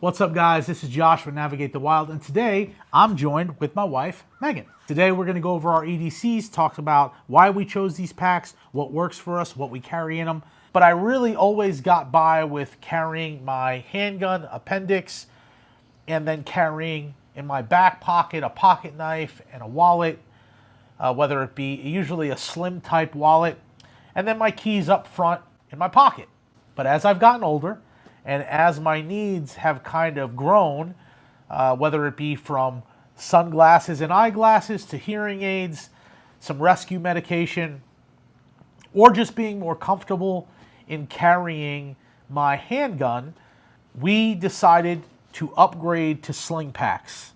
What's up, guys? This is Josh from Navigate the Wild, and today I'm joined with my wife, Megan. Today we're going to go over our EDCs, talk about why we chose these packs, what works for us, what we carry in them. But I really always got by with carrying my handgun, appendix, and then carrying in my back pocket a pocket knife and a wallet, whether it be usually a slim type wallet, and then my keys up front in my pocket. But as I've gotten older, and as my needs have kind of grown, whether it be from sunglasses and eyeglasses to hearing aids, some rescue medication, or just being more comfortable in carrying my handgun, we decided to upgrade to sling packs.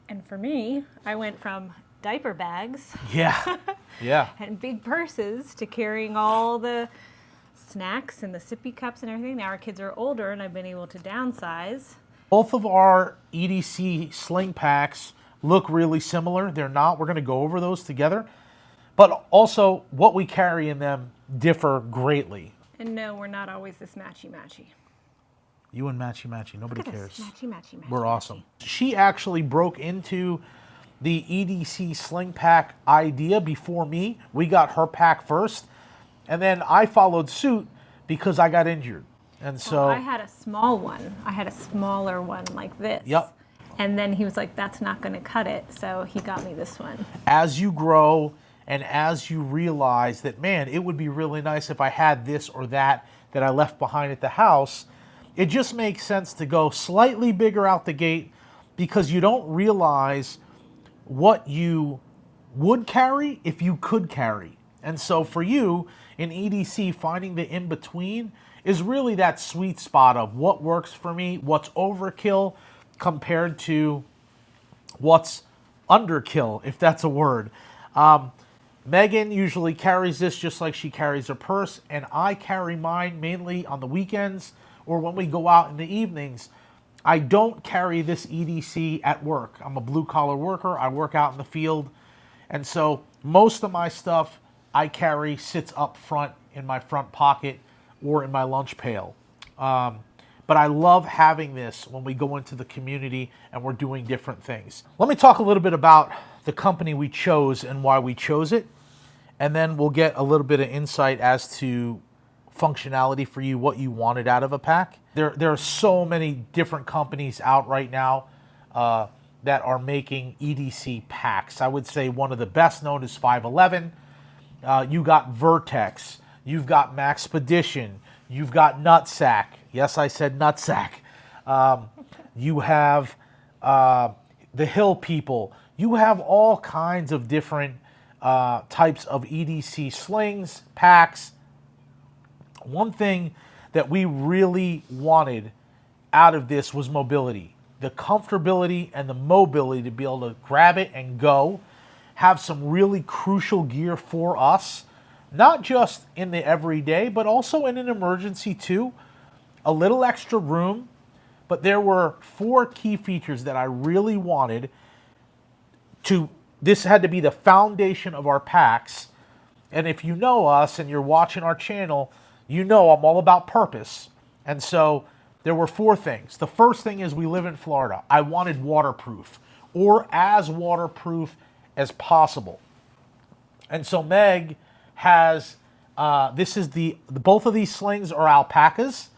And for me, I went from diaper bags Yeah, yeah. and big purses to carrying all the snacks and the sippy cups and everything. Now our kids are older and I've been able to downsize. Both of our EDC sling packs look really similar. They're not. We're going to go over those together. But also, what we carry in them differ greatly. And no, we're not always this matchy-matchy. You and matchy-matchy. Nobody Look at cares. this, matchy-matchy. We're awesome. She actually broke into the EDC sling pack idea before me. We got her pack first. And then I followed suit because I got injured. And so I had a small one. I had a smaller one like this. Yep. And then he was like, that's not going to cut it. So he got me this one. As you grow and as you realize that, man, it would be really nice if I had this or that I left behind at the house, it just makes sense to go slightly bigger out the gate because you don't realize what you would carry if you could carry. And so for you, in EDC, finding the in-between is really that sweet spot of what works for me, what's overkill compared to what's underkill, if that's a word. Megan usually carries this just like she carries her purse, and I carry mine mainly on the weekends or when we go out in the evenings. I don't carry this EDC at work. I'm a blue-collar worker. I work out in the field. And so most of my stuff I carry sits up front in my front pocket or in my lunch pail. But I love having this when we go into the community and we're doing different things. Let me talk a little bit about the company we chose and why we chose it. And then we'll get a little bit of insight as to functionality for you, what you wanted out of a pack. There are so many different companies out right now that are making EDC packs. I would say one of the best known is 511. You got Vertex, you've got Maxpedition, you've got Nutsack. Yes, I said Nutsack. You have the Hill People. You have all kinds of different types of EDC slings, packs. One thing that we really wanted out of this was mobility. The comfortability and the mobility to be able to grab it and go. Have some really crucial gear for us, not just in the everyday, but also in an emergency too. A little extra room, but there were 4 key features that I really wanted to. This had to be the foundation of our packs. And if you know us and you're watching our channel, you know I'm all about purpose. And so there were 4 things. The first thing is we live in Florida. I wanted waterproof, or as waterproof as possible. And so Meg has, this is both of these slings are alpacas.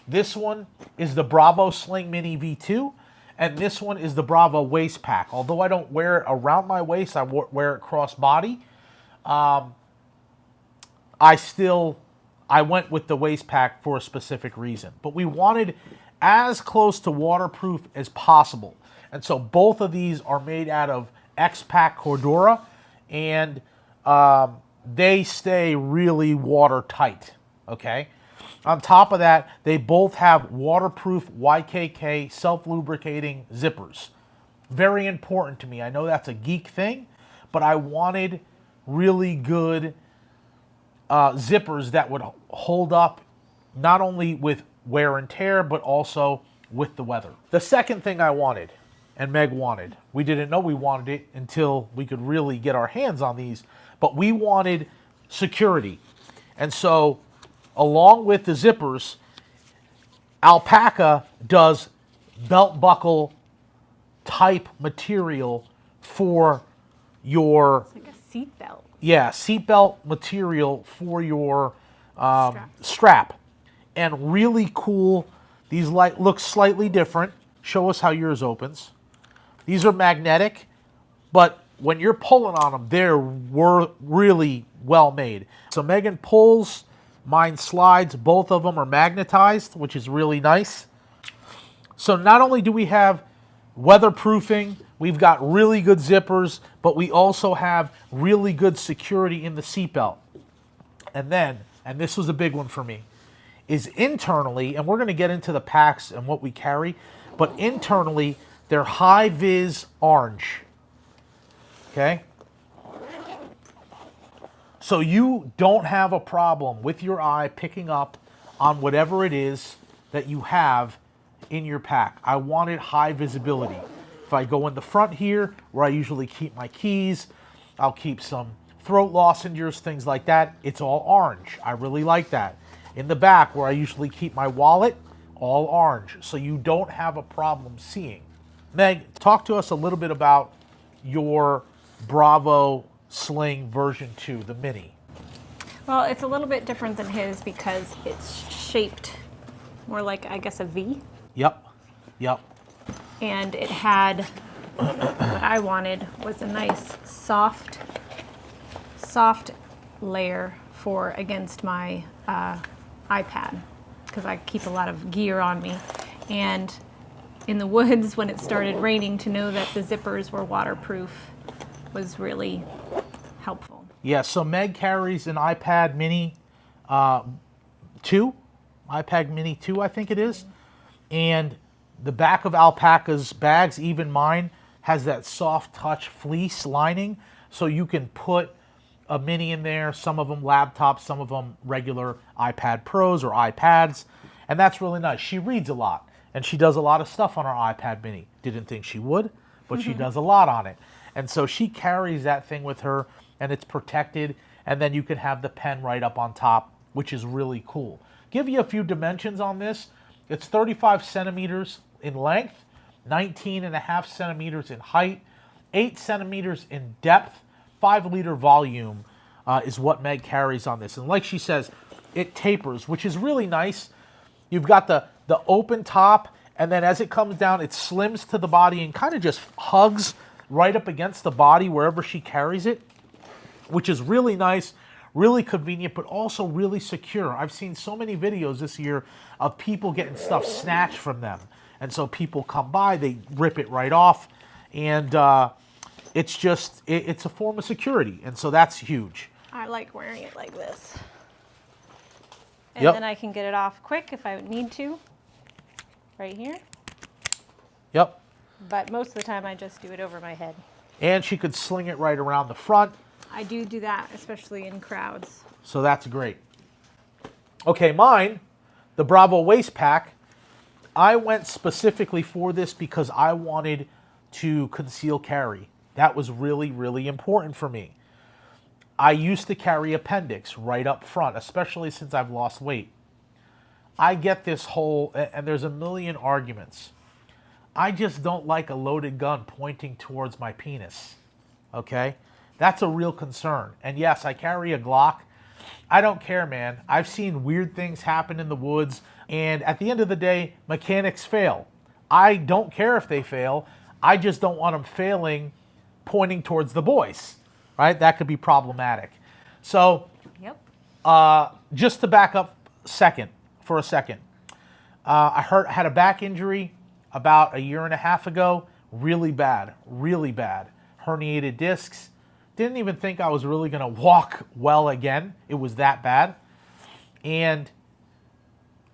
This one is the Bravo Sling Mini V2, and this one is the Bravo Waist Pack. Although I don't wear it around my waist, I wear it cross body. I went with the waist pack for a specific reason. But we wanted as close to waterproof as possible. And so both of these are made out of X-Pack Cordura, and they stay really watertight, okay? On top of that, they both have waterproof YKK self-lubricating zippers. Very important to me. I know that's a geek thing, but I wanted really good zippers that would hold up not only with wear and tear, but also with the weather. The second thing I wanted, and Meg wanted, we didn't know we wanted it until we could really get our hands on these, but we wanted security. And so along with the zippers, Alpaca does belt buckle type material for your Like a seat belt. seatbelt material for your strap. And really cool. These look slightly different. Show us how yours opens. These are magnetic, but when you're pulling on them, they're really well made. So Megan pulls, mine slides. Both of them are magnetized, which is really nice. So not only do we have weatherproofing, we've got really good zippers, but we also have really good security in the seatbelt. And then, and this was a big one for me, is internally, and we're going to get into the packs and what we carry, but internally, they're high-vis orange. Okay? So you don't have a problem with your eye picking up on whatever it is that you have in your pack. I wanted high visibility. If I go in the front here, where I usually keep my keys, I'll keep some throat lozenges, things like that. It's all orange. I really like that. In the back, where I usually keep my wallet, all orange. So you don't have a problem seeing. Meg, talk to us a little bit about your Bravo Sling version 2, the Mini. Well, it's a little bit different than his because it's shaped more like, I guess, a V. Yep. And it had, what I wanted was a nice soft layer for against my iPad, because I keep a lot of gear on me. And in the woods, when it started raining, to know that the zippers were waterproof was really helpful. Yeah, so Meg carries an iPad Mini 2, iPad Mini 2, I think it is. And the back of Alpaca's bags, even mine, has that soft touch fleece lining, so you can put a Mini in there, some of them laptops, some of them regular iPad Pros or iPads, and that's really nice. She reads a lot, and she does a lot of stuff on her iPad Mini. Didn't think she would, but she does a lot on it. And so she carries that thing with her, and it's protected, and then you can have the pen right up on top, which is really cool. Give you a few dimensions on this. It's 35 centimeters in length, 19.5 centimeters in height, 8 centimeters in depth, 5-liter volume is what Meg carries on this. And like she says, it tapers, which is really nice. You've got the open top, and then as it comes down, it slims to the body and kind of just hugs right up against the body wherever she carries it, which is really nice, really convenient, but also really secure. I've seen so many videos this year of people getting stuff snatched from them. And so people come by, they rip it right off, and it's just, it's a form of security. And so that's huge. I like wearing it like this. And Yep. then I can get it off quick if I need to, right here. Yep. But most of the time I just do it over my head. And she could sling it right around the front. I do that, especially in crowds. So that's great. Okay, mine, the Bravo Waist Pack, I went specifically for this because I wanted to conceal carry. That was really, really important for me. I used to carry appendix right up front, especially since I've lost weight. I get this whole, and there's a million arguments. I just don't like a loaded gun pointing towards my penis, okay? That's a real concern. And yes, I carry a Glock. I don't care, man. I've seen weird things happen in the woods, and at the end of the day, mechanics fail. I don't care if they fail. I just don't want them failing pointing towards the boys, right? That could be problematic. So, Yep. just to back up for a second, I had a back injury about a year and a half ago. Really bad. Herniated discs. Didn't even think I was really going to walk well again. It was that bad. And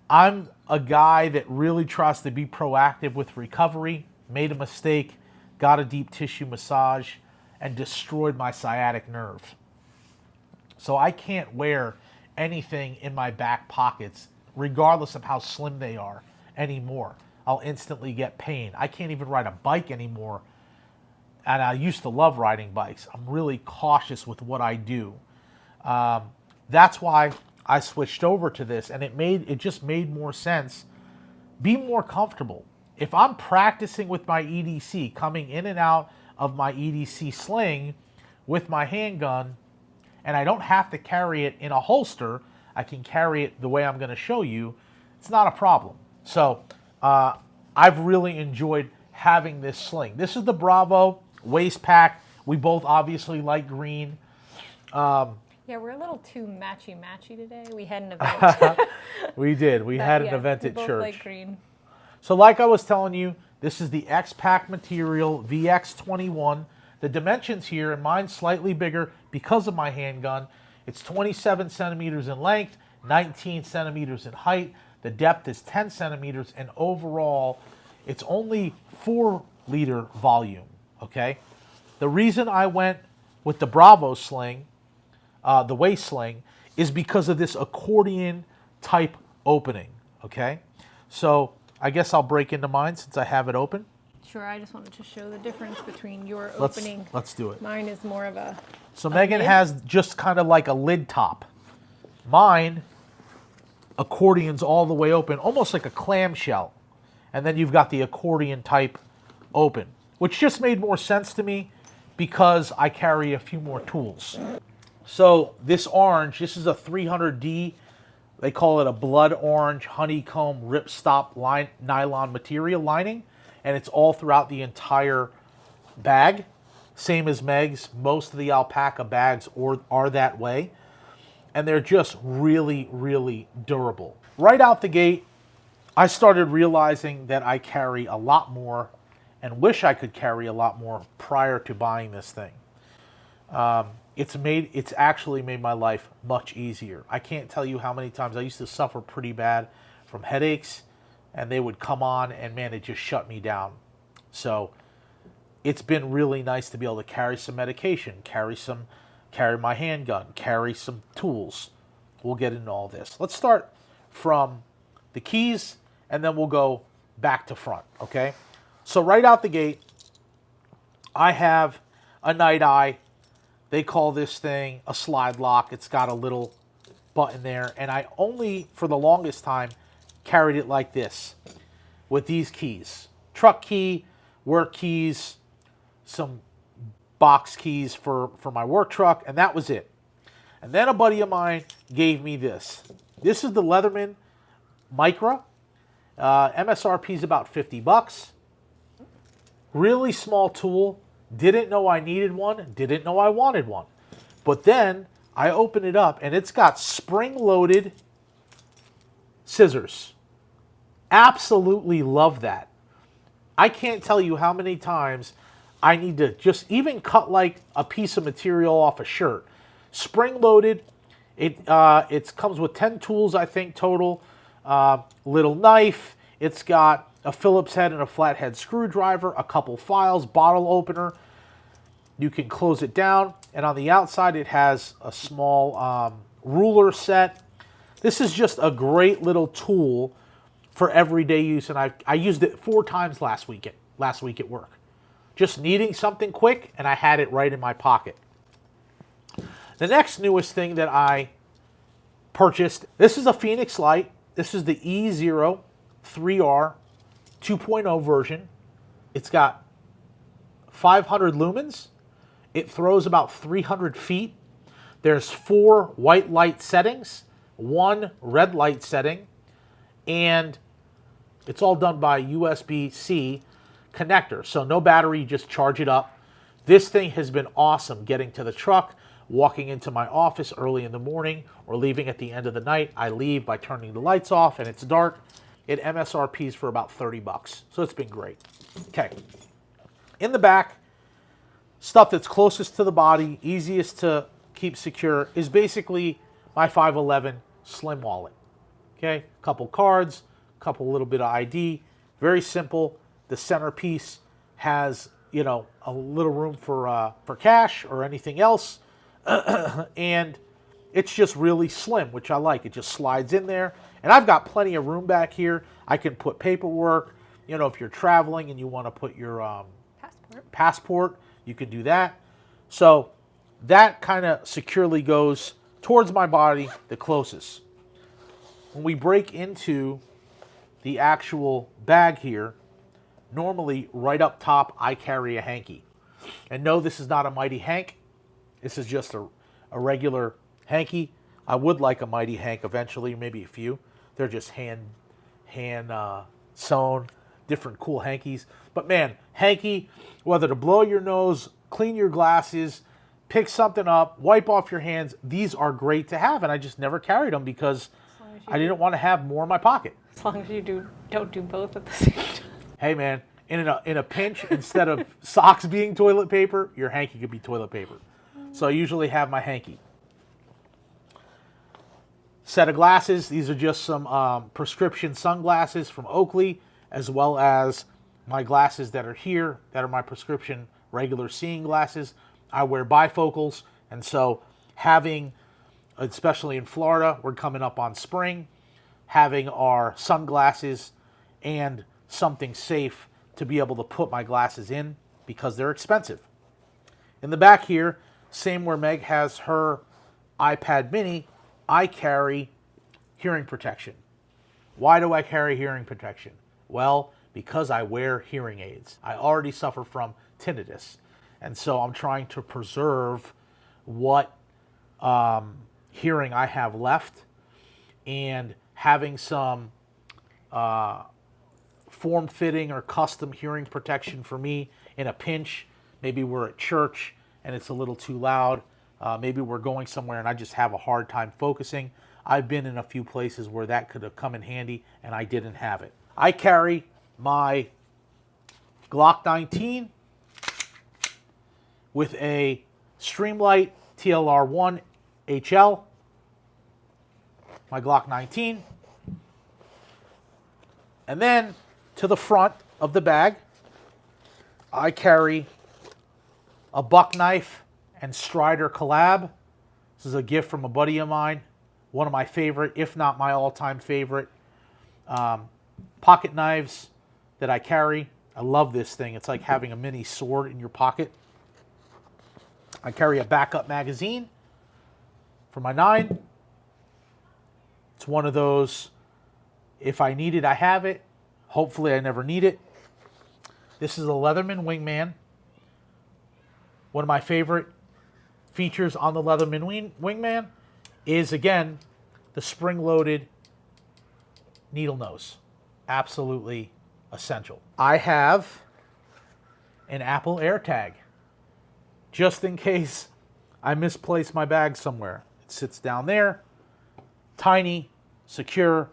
I'm a guy that really tries to be proactive with recovery. Made a mistake, got a deep tissue massage, and destroyed my sciatic nerve. So I can't wear anything in my back pockets, regardless of how slim they are, anymore. I'll instantly get pain. I can't even ride a bike anymore. And I used to love riding bikes. I'm really cautious with what I do. That's why I switched over to this, and it just made more sense. Be more comfortable. if I'm practicing with my EDC, coming in and out of my EDC sling with my handgun, and I don't have to carry it in a holster, I can carry it the way I'm going to show you, it's not a problem. So I've really enjoyed having this sling. This is the Bravo waist pack. We both obviously like green. Yeah, we're a little too matchy-matchy today. We had an event. We did. We had an yeah, event we at both church. like green. So like I was telling you, this is the X-Pack material VX21. The dimensions here, and mine's slightly bigger because of my handgun. It's 27 centimeters in length, 19 centimeters in height. The depth is 10 centimeters, and overall, it's only 4-liter volume, okay? The reason I went with the Bravo sling, the waist sling, is because of this accordion type opening, okay? So I guess I'll break into mine since I have it open. Sure, I just wanted to show the difference between your opening. Let's do it. Mine is more of a... So Megan lid? has just kind of like a lid top. Mine, accordion's all the way open, almost like a clamshell. And then you've got the accordion type open, which just made more sense to me because I carry a few more tools. So this orange, this is a 300D. They call it a blood orange honeycomb ripstop nylon material lining. And it's all throughout the entire bag. Same as Meg's. Most of the alpaca bags are that way. And they're just really, really durable. Right out the gate, I started realizing that I carry a lot more and wish I could carry a lot more prior to buying this thing. It's actually made my life much easier. I can't tell you how many times I used to suffer pretty bad from headaches, and they would come on, and man, it just shut me down. So it's been really nice to be able to carry some medication, carry my handgun, carry some tools. We'll get into all this. Let's start from the keys, and then we'll go back to front, okay? So right out the gate, I have a Night Eye. They call this thing a slide lock. It's got a little button there, and I only, for the longest time, carried it like this with these keys. Truck key, work keys, some box keys for my work truck, and that was it. And then a buddy of mine gave me this. This is the Leatherman Micra. MSRP is about 50 bucks. Really small tool. Didn't know I needed one. Didn't know I wanted one. But then I open it up, and it's got spring-loaded scissors. Absolutely love that. I can't tell you how many times I need to just even cut like a piece of material off a shirt. Spring-loaded. It comes with 10 tools, I think, total. Little knife. It's got a Phillips head and a flathead screwdriver, a couple files, bottle opener. You can close it down. And on the outside, it has a small ruler set. This is just a great little tool for everyday use, and I used it 4 times last week at work. Just needing something quick, and I had it right in my pocket. The next newest thing that I purchased, this is a Phoenix Light. This is the E0 3R 2.0 version. It's got 500 lumens. It throws about 300 feet. There's 4 white light settings, 1 red light setting, and it's all done by USB-C connector. So no battery, you just charge it up. This thing has been awesome getting to the truck, walking into my office early in the morning, or leaving at the end of the night. I leave by turning the lights off and it's dark. It MSRPs for about 30 bucks. So it's been great. Okay. In the back, stuff that's closest to the body, easiest to keep secure, is basically my 511 slim wallet. Okay, couple cards, couple little bit of ID, very simple. The centerpiece has, you know, a little room for cash or anything else, and it's just really slim, which I like. It just slides in there, and I've got plenty of room back here. I can put paperwork. You know, if you're traveling and you want to put your passport, you can do that. So that kind of securely goes towards my body the closest. When we break into the actual bag here, normally right up top, I carry a hanky. And no, this is not a Mighty Hank. This is just a regular hanky. I would like a Mighty Hank eventually, maybe a few. They're just hand sewn, different cool hankies. But man, hanky, whether to blow your nose, clean your glasses, pick something up, wipe off your hands, these are great to have. And I just never carried them because I didn't want to have more in my pocket. As long as you don't do both at the same time. Hey man, in a pinch, instead of socks being toilet paper, your hanky could be toilet paper. So I usually have my hanky. Set of glasses. These are just some prescription sunglasses from Oakley, as well as my glasses that are here, that are my prescription regular seeing glasses. I wear bifocals, and so having, especially in Florida, we're coming up on spring, having our sunglasses and something safe to be able to put my glasses in because they're expensive. In the back here, same where Meg has her iPad mini, I carry hearing protection. Why do I carry hearing protection? Well, because I wear hearing aids. I already suffer from tinnitus, and so I'm trying to preserve what hearing I have left, and having some form-fitting or custom hearing protection for me in a pinch. Maybe we're at church and it's a little too loud. Maybe we're going somewhere and I just have a hard time focusing. I've been in a few places where that could have come in handy and I didn't have it. I carry my Glock 19 with a Streamlight TLR1 HL, my Glock 19, and then to the front of the bag, I carry a buck knife and Strider collab. This is a gift from a buddy of mine, one of my favorite, if not my all-time favorite, pocket knives that I carry. I love this thing. It's like having a mini sword in your pocket. I carry a backup magazine for my 9. It's one of those, if I need it, I have it. Hopefully I never need it. This is a Leatherman Wingman. One of my favorite features on the Leatherman Wingman is, again, the spring-loaded needle nose. Absolutely essential. I have an Apple AirTag, just in case I misplace my bag somewhere. It sits down there, tiny, secure,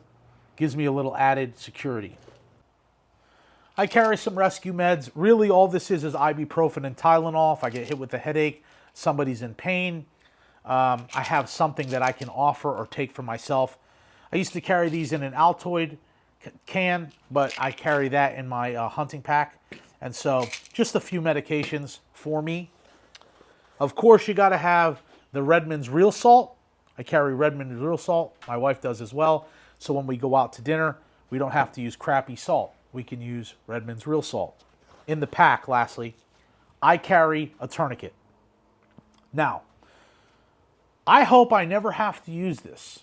gives me a little added security. I carry some rescue meds. Really all this is ibuprofen and Tylenol. If I get hit with a headache, somebody's in pain, I have something that I can offer or take for myself. I used to carry these in an Altoid can, but I carry that in my hunting pack. And so just a few medications for me. Of course, you got to have the Redmond's Real Salt. I carry Redmond's Real Salt. My wife does as well. So when we go out to dinner, we don't have to use crappy salt. We can use Redmond's Real Salt. In the pack, lastly, I carry a tourniquet. Now, I hope I never have to use this,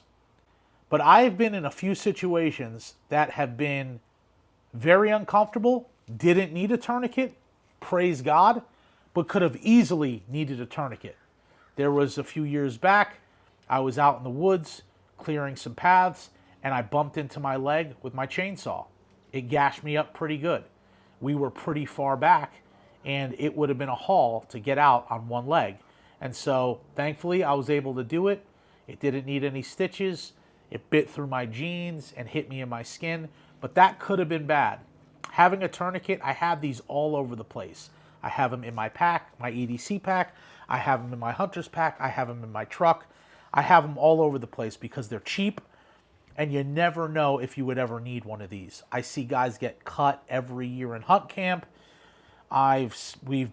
but I've been in a few situations that have been very uncomfortable, didn't need a tourniquet, praise God, but could have easily needed a tourniquet. There was a few years back, I was out in the woods clearing some paths, and I bumped into my leg with my chainsaw. It gashed me up pretty good. We were pretty far back, and it would have been a haul to get out on one leg. And so, thankfully, I was able to do it. It didn't need any stitches. It bit through my jeans and hit me in my skin, but that could have been bad. Having a tourniquet, I have these all over the place. I have them in my pack, my EDC pack. I have them in my hunter's pack. I have them in my truck. I have them all over the place because they're cheap, and you never know if you would ever need one of these. I see guys get cut every year in hunt camp. We've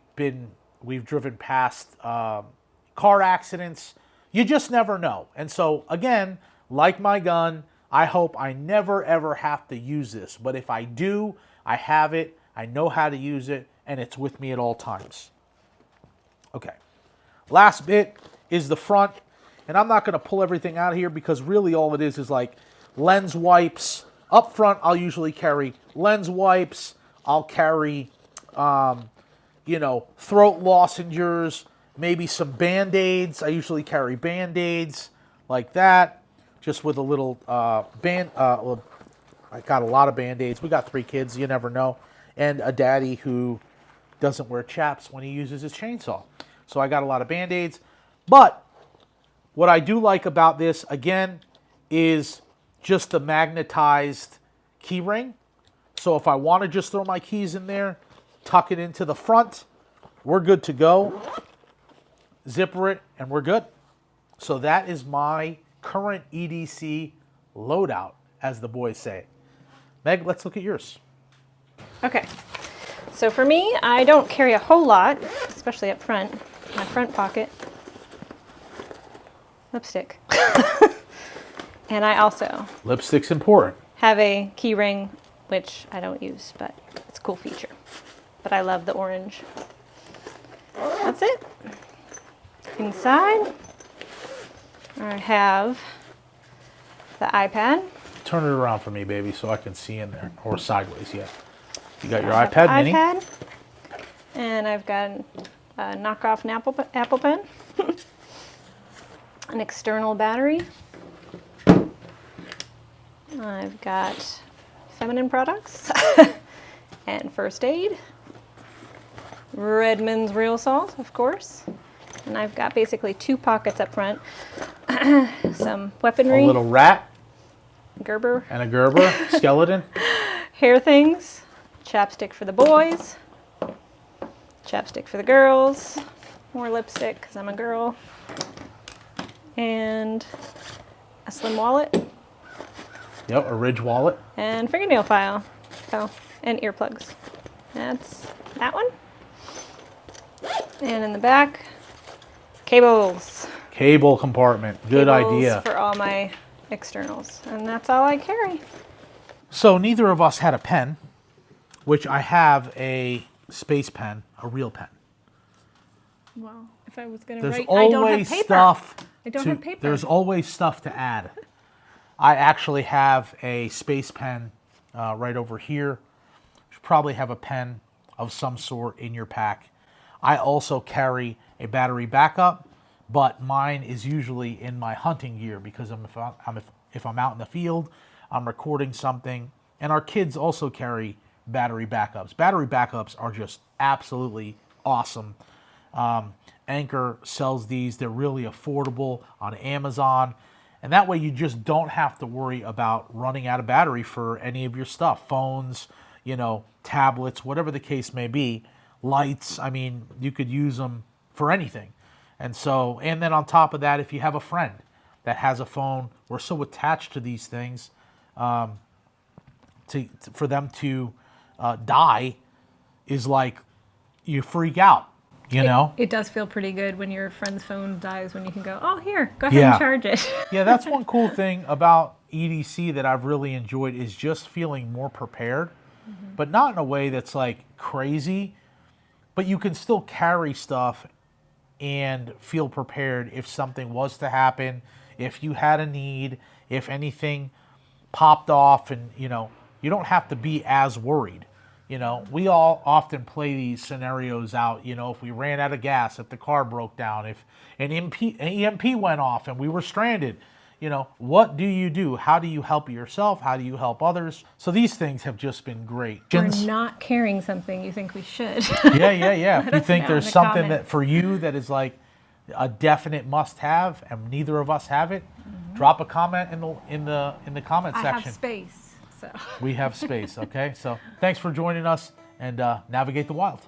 driven past car accidents. You just never know. And so, again, like my gun, I hope I never ever have to use this. But if I do, I have it, I know how to use it, and it's with me at all times. Okay. Last bit is the front. And I'm not going to pull everything out of here because really all it is like lens wipes. Up front, I'll usually carry lens wipes, I'll carry, you know, throat lozenges, maybe some Band-Aids. I usually carry Band-Aids like that, just with a little well, I got a lot of Band-Aids. We got 3 kids, you never know. And a daddy who doesn't wear chaps when he uses his chainsaw. So I got a lot of Band-Aids. But what I do like about this, again, is just the magnetized key ring. So if I want to just throw my keys in there, tuck it into the front, we're good to go. Zipper it, and we're good. So that is my current EDC loadout, as the boys say. Meg, let's look at yours. Okay, so for me, I don't carry a whole lot, especially up front, my front pocket. Lipstick. And I also Lipstick's important. have a key ring, which I don't use, but it's a cool feature. But I love the orange. That's it. Inside, I have the iPad. Turn it around for me, baby, so I can see in there. Or sideways, yeah. You got your I have iPad the mini. iPad, and I've got a knockoff Apple Pen, an external battery. I've got feminine products and first aid, Redmond's real salt, of course, and I've got basically 2 pockets up front, some weaponry, A little rat Gerber, and a Gerber skeleton. hair things, chapstick for the boys, chapstick for the girls, more lipstick because I'm a girl, and a slim wallet, Yep, a Ridge wallet. and fingernail file. Oh, and earplugs. That's that one. And in the back, cables. Cable compartment. Good Cables idea. for all my externals. And that's all I carry. So neither of us had a pen, which I have a space pen, a real pen. Well, if I was going to There's write, I don't have always paper. stuff. I don't have paper. There's always stuff to add. I actually have a space pen right over here. You should probably have a pen of some sort in your pack. I also carry a battery backup, but mine is usually in my hunting gear because if I'm out in the field, I'm recording something. And our kids also carry battery backups. Battery backups are just absolutely awesome. Anchor sells these. They're really affordable on Amazon. And that way you just don't have to worry about running out of battery for any of your stuff. Phones, you know, tablets, whatever the case may be. Lights, I mean, you could use them for anything. And then on top of that, if you have a friend that has a phone, we're so attached to these things, for them to die is like you freak out. You know? It does feel pretty good when your friend's phone dies when you can go, oh, here, go ahead and charge it. Yeah, that's one cool thing about EDC that I've really enjoyed is just feeling more prepared, but not in a way that's like crazy, but you can still carry stuff and feel prepared if something was to happen, if you had a need, if anything popped off, and, you know, you don't have to be as worried. You know, we all often play these scenarios out, you know, if we ran out of gas, if the car broke down, if an EMP went off and we were stranded, you know, what do you do? How do you help yourself? How do you help others? So these things have just been great. We're not carrying something you think we should. Yeah. If you think there's something comments. that for you that is like a definite must-have and neither of us have it, drop a comment in the comment I section. have space. So. We have space, okay? So thanks for joining us, and navigate the wild.